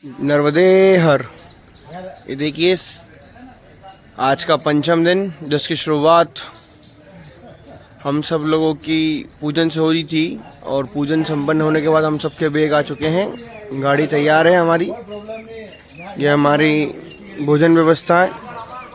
नर्मदे हर। ये देखिए आज का पंचम दिन, जिसकी शुरुआत हम सब लोगों की पूजन से हो रही थी और पूजन संपन्न होने के बाद हम सबके बैग आ चुके हैं। गाड़ी तैयार है हमारी। ये हमारी भोजन व्यवस्था है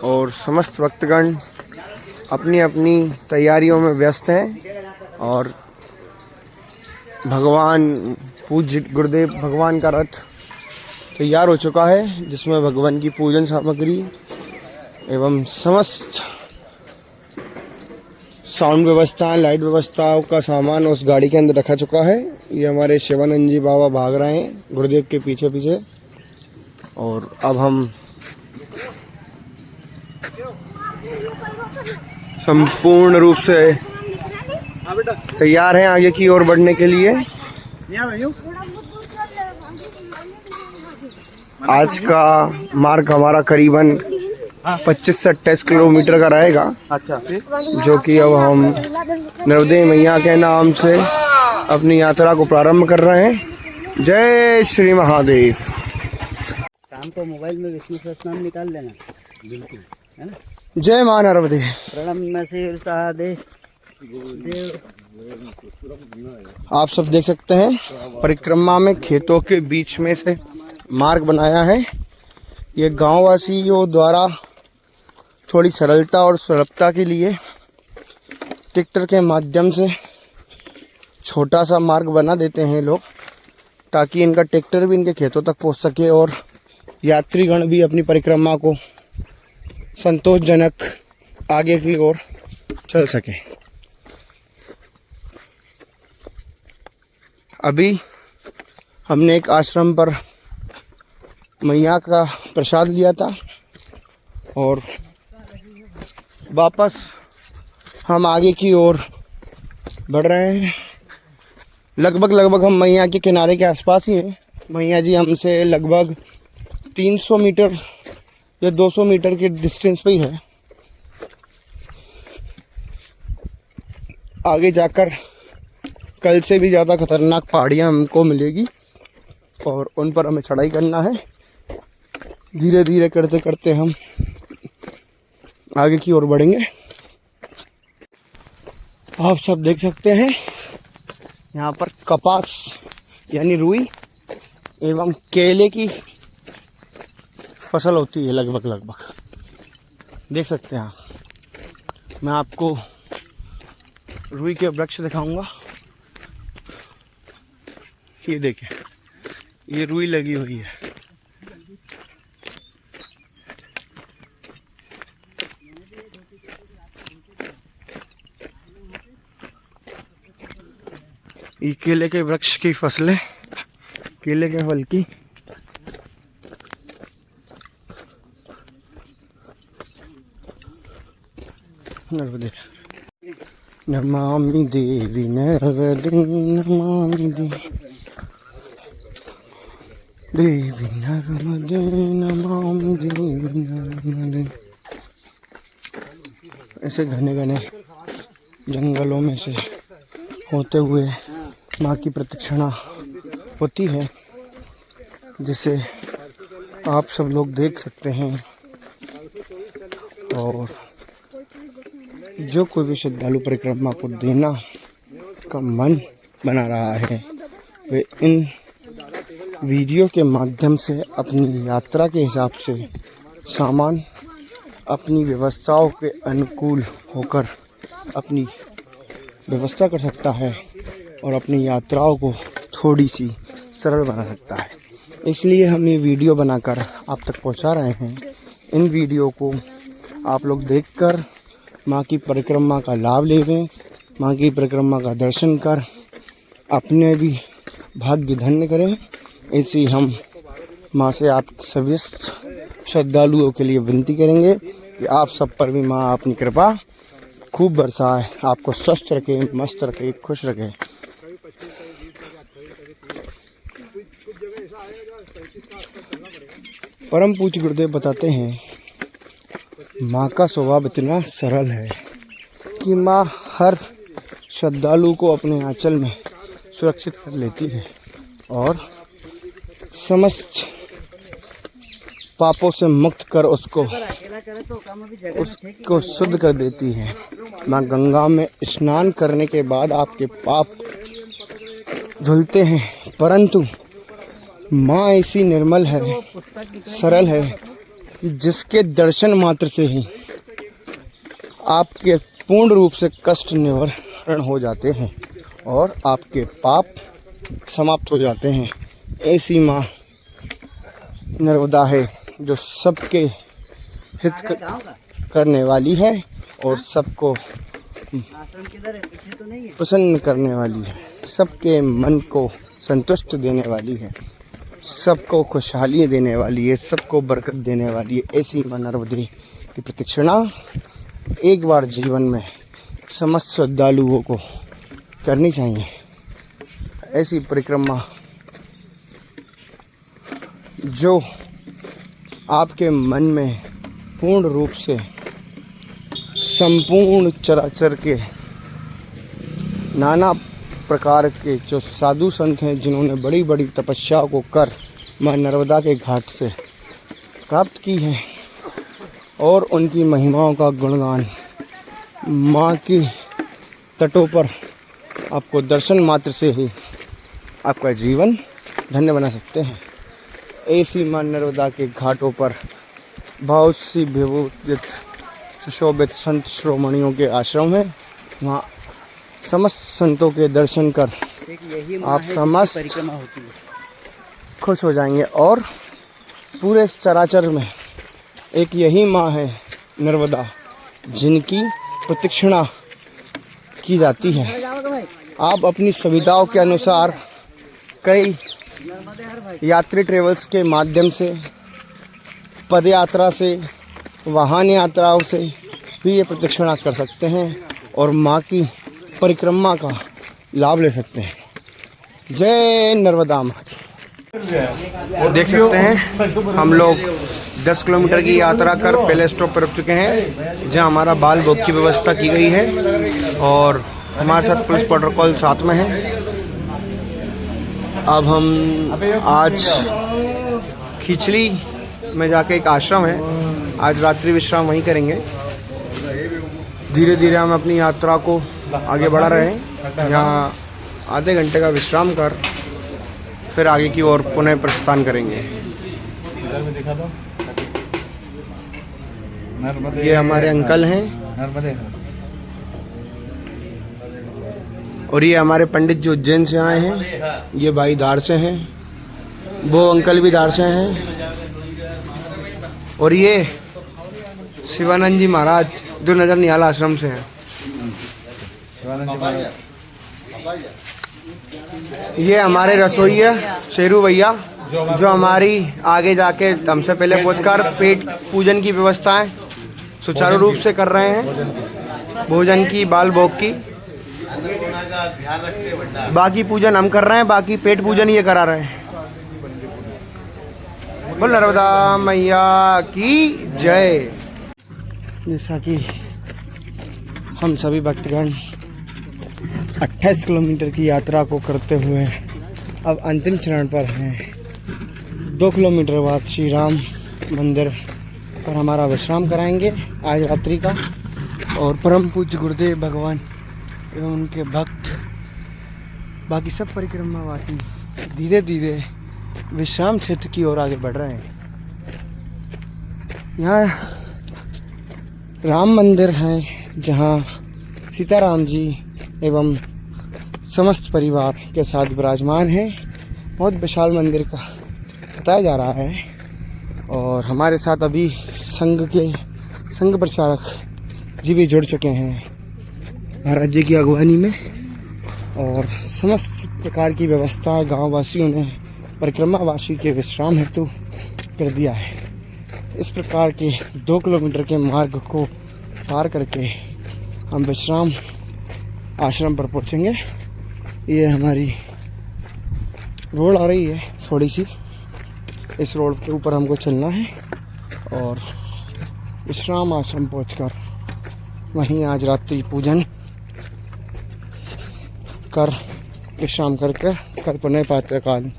और समस्त भक्तगण अपनी अपनी तैयारियों में व्यस्त हैं और भगवान पूज्य गुरुदेव भगवान का रथ तैयार हो चुका है, जिसमें भगवान की पूजन सामग्री एवं समस्त साउंड व्यवस्था, लाइट व्यवस्थाओं का सामान उस गाड़ी के अंदर रखा चुका है। ये हमारे शिवानंद जी बाबा भाग रहे हैं गुरुदेव के पीछे पीछे और अब हम संपूर्ण रूप से तैयार हैं आगे की ओर बढ़ने के लिए। आज का मार्ग हमारा करीबन 25 से 28 किलोमीटर का रहेगा। अच्छा, जो कि अब हम नर्मदे मैया के नाम से अपनी यात्रा को प्रारंभ कर रहे हैं। जय श्री महादेव। शाम को मोबाइल में विष्णु सहस्त्रनाम निकाल लेना, बिल्कुल, है ना। जय मां नर्मदे। प्रणम शिव सहादेव। आप सब देख सकते हैं परिक्रमा में खेतों के बीच में से मार्ग बनाया है। ये गांववासियों द्वारा थोड़ी सरलता और सुलभता के लिए ट्रैक्टर के माध्यम से छोटा सा मार्ग बना देते हैं लोग, ताकि इनका ट्रैक्टर भी इनके खेतों तक पहुंच सके और यात्रीगण भी अपनी परिक्रमा को संतोषजनक आगे की ओर चल सके। अभी हमने एक आश्रम पर मैया का प्रसाद लिया था और वापस हम आगे की ओर बढ़ रहे हैं। लगभग हम मैया के किनारे के आसपास ही हैं। मैया जी हमसे लगभग 300 मीटर या 200 मीटर के डिस्टेंस पे ही है। आगे जाकर कल से भी ज़्यादा खतरनाक पहाड़ियाँ हमको मिलेगी और उन पर हमें चढ़ाई करना है। धीरे धीरे करते करते हम आगे की ओर बढ़ेंगे। आप सब देख सकते हैं यहाँ पर कपास यानी रुई एवं केले की फसल होती है। लगभग देख सकते हैं आप। मैं आपको रुई के वृक्ष दिखाऊंगा। ये देखें, ये रुई लगी हुई है। ये केले के वृक्ष की फसलें, केले के फल की। नर्मदे नमामि देवी नर्मदे, नमामि देवी नर्मदे, नमामि देवी नर्मदे। ऐसे घने घने जंगलों में से होते हुए माँ की प्रदक्षिणा होती है, जिसे आप सब लोग देख सकते हैं। और जो कोई भी श्रद्धालु परिक्रमा को देना का मन बना रहा है, वे इन वीडियो के माध्यम से अपनी यात्रा के हिसाब से सामान अपनी व्यवस्थाओं के अनुकूल होकर अपनी व्यवस्था कर सकता है और अपनी यात्राओं को थोड़ी सी सरल बना सकता है। इसलिए हम ये वीडियो बनाकर आप तक पहुंचा रहे हैं। इन वीडियो को आप लोग देखकर माँ की परिक्रमा का लाभ लेवें, माँ की परिक्रमा का दर्शन कर अपने भी भाग्य धन्य करें। ऐसे ही हम माँ से आप सभी श्रद्धालुओं के लिए विनती करेंगे कि आप सब पर भी माँ अपनी कृपा खूब बरसाए, आपको स्वस्थ रखे, मस्त रखे, खुश रखे। परम पूज्य गुरुदेव बताते हैं, माँ का स्वभाव इतना सरल है कि माँ हर श्रद्धालु को अपने आंचल में सुरक्षित कर लेती है और समस्त पापों से मुक्त कर उसको अकेला करे तो काम अभी जगह में थे कि उसको शुद्ध कर देती है। माँ गंगा में स्नान करने के बाद आपके पाप धुलते हैं, परंतु माँ ऐसी निर्मल है, सरल है कि जिसके दर्शन मात्र से ही आपके पूर्ण रूप से कष्ट निवारण हो जाते हैं और आपके पाप समाप्त हो जाते हैं। ऐसी माँ नर्मदा है जो सबके हित गाँव का करने वाली है और सबको आश्रम किधर है, पीछे तो नहीं है। प्रसन्न करने वाली है, सबके मन को संतुष्ट देने वाली है, सबको खुशहाली देने वाली है, सबको बरकत देने वाली है। ऐसी माँ नर्मदे की प्रदक्षिणा एक बार जीवन में समस्त श्रद्धालुओं को करनी चाहिए। ऐसी परिक्रमा जो आपके मन में पूर्ण रूप से संपूर्ण चराचर के नाना प्रकार के जो साधु संत हैं जिन्होंने बड़ी बड़ी तपस्या को कर माँ नर्मदा के घाट से प्राप्त की है और उनकी महिमाओं का गुणगान माँ की तटों पर आपको दर्शन मात्र से ही आपका जीवन धन्य बना सकते हैं। ऐसी माँ नर्मदा के घाटों पर बहुत सी विभूषित सुशोभित संत श्रोमणियों के आश्रम हैं। वहाँ समस्त संतों के दर्शन कर एक यही आप समस्त परिक्रमा होती है। खुश हो जाएंगे और पूरे चराचर में एक यही माँ है नर्मदा जिनकी प्रदक्षिणा की जाती है। आप अपनी सुविधाओं के अनुसार कई यात्री ट्रेवल्स के माध्यम से, पद यात्रा से, वाहन यात्राओं से भी ये प्रदक्षिणा कर सकते हैं और माँ की परिक्रमा का लाभ ले सकते हैं। जय नर्मदा माता। देख सकते हैं हम लोग 10 किलोमीटर की यात्रा कर पहले स्टॉप पर रुक चुके हैं जहां हमारा बाल भोग की व्यवस्था की गई है और हमारे साथ पुलिस प्रोटोकॉल साथ में है। अब हम आज खिचली में जाके एक आश्रम है, आज रात्रि विश्राम वहीं करेंगे। धीरे धीरे हम अपनी यात्रा को आगे बढ़ा रहे हैं। यहाँ आधे घंटे का विश्राम कर फिर आगे की ओर पुनः प्रस्थान करेंगे। ये हमारे अंकल हैं और ये हमारे पंडित जो उज्जैन से आए हैं। ये भाई धार से हैं, वो अंकल भी धार से हैं और ये शिवानंद जी महाराज जो नगर निहाल आश्रम से हैं। ये हमारे रसोइया शेरू भैया जो हमारी आगे जाके हमसे पहले पहुंचकर पेट पूजन की व्यवस्थाएं सुचारू रूप से कर रहे हैं। भोजन की, बाल भोग की, बाकी पूजन हम कर रहे हैं, बाकी पेट पूजन ये करा रहे हैं। बोल नर्मदा मैया की जय। जैसा कि हम सभी भक्तगण 28 किलोमीटर की यात्रा को करते हुए अब अंतिम चरण पर हैं। 2 किलोमीटर बाद श्री राम मंदिर पर हमारा विश्राम कराएंगे आज रात्रि का और परम पूज्य गुरुदेव भगवान एवं उनके भक्त बाकी सब परिक्रमावासी धीरे धीरे विश्राम क्षेत्र की ओर आगे बढ़ रहे हैं। यहाँ राम मंदिर है जहाँ सीताराम जी एवं समस्त परिवार के साथ विराजमान है। बहुत विशाल मंदिर का बताया जा रहा है और हमारे साथ अभी संघ प्रचारक जी भी जुड़ चुके हैं महाराज जी की अगवानी में और समस्त प्रकार की व्यवस्था गांव वासियों ने परिक्रमावासी के विश्राम हेतु कर दिया है। इस प्रकार के 2 किलोमीटर के मार्ग को पार करके हम विश्राम आश्रम पर पहुंचेंगे। ये हमारी रोड आ रही है थोड़ी सी, इस रोड के ऊपर हमको चलना है और विश्राम आश्रम पहुंचकर वहीं आज रात्रि पूजन कर विश्राम करके कल पुनः प्रातःकाल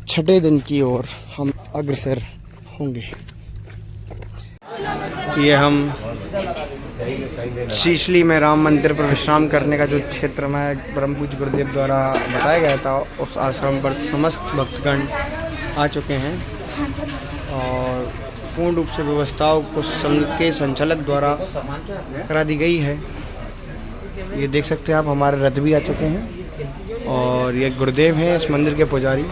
6ठे दिन की ओर हम अग्रसर होंगे। ये हम शीशली में राम मंदिर पर विश्राम करने का जो क्षेत्र में परम पूज्य गुरुदेव द्वारा बताया गया था, उस आश्रम पर समस्त भक्तगण आ चुके हैं और पूर्ण रूप से व्यवस्थाओं को संघ के संचालक द्वारा करा दी गई है। ये देख सकते हैं आप, हमारे रथ भी आ चुके हैं और ये गुरुदेव हैं इस मंदिर के पुजारी।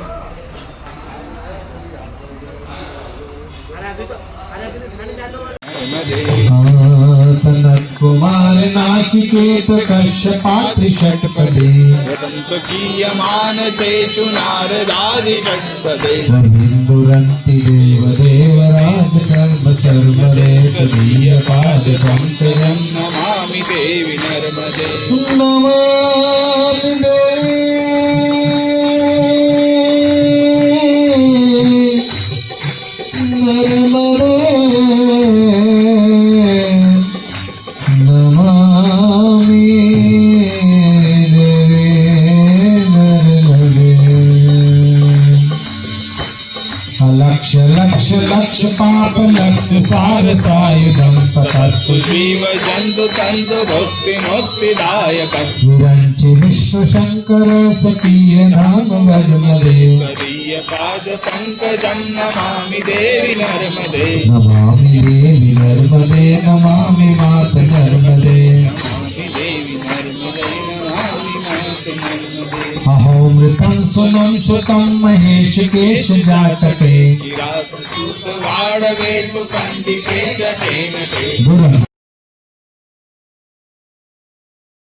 सनत कुमार नाचिकेत कश्यपात्रि षट्पदे स्वकीयमान तेषु नारदादि षट्पदे दुरन्ति देवदेव राजधर्म सर्वरे तदीय पाद पंकजं नमामि देवी नर्मदे नमामि देवी नर्मदे नमामि देवी नर्मदे। लक्ष लक्ष लक्ष पाप लक्ष्य सार सायुधं ततस्तु जीव जन्तु तन्तु भक्ति मुक्तिदायकं विरंचि विश्व शंकर सतीय नाम वर्मदे तदीय पाद पंकजं नमामि देवी नर्मदे नमामि देवी नर्मदे नमामि मात नर्मदे नमामि देवी नर्मदे नमामि मात नर्मदे अहोमृतं सुनं सुतं महेश केश जातके किरातसूत वाडवेतु कंडिके चेनते दुरं